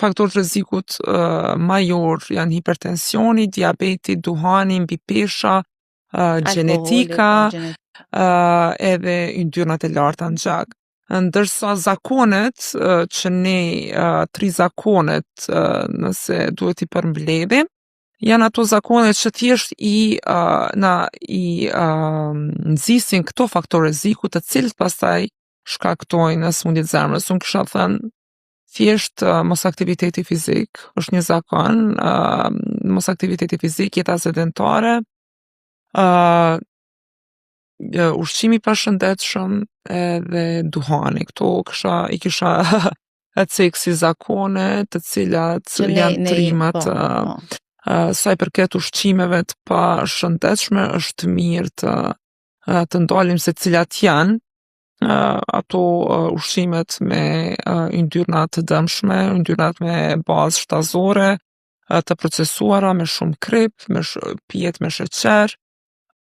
faktorët rrezikut major janë hipertensioni, diabeti, duhani, mbipesha, gjenetika, edhe yndyrnat e larta në gjak. Ndërsa zakonet që ne, 3 zakonet, nëse duhet i përmbledhim, janë ato zakonet që thjesht nxisin këto faktorë rreziku, të cilët pastaj shkaktojnë smundje të zemrës. Unë kisha thënë thjesht mos aktiviteti fizik është një zakon, mos aktiviteti fizik, jeta sedentare, ushqimi i pashëndetshëm edhe duhani. Këto i kisha cek si zakone të cilat janë trimat. Sa i përket ushqimeve të pashëndetshme, është mirë të ndalim se cilat janë ato ushqimet me yndyrna të dëmshme, yndyrnat me bazë shtazore, të procesuara me shumë krip, pijet me sheqer,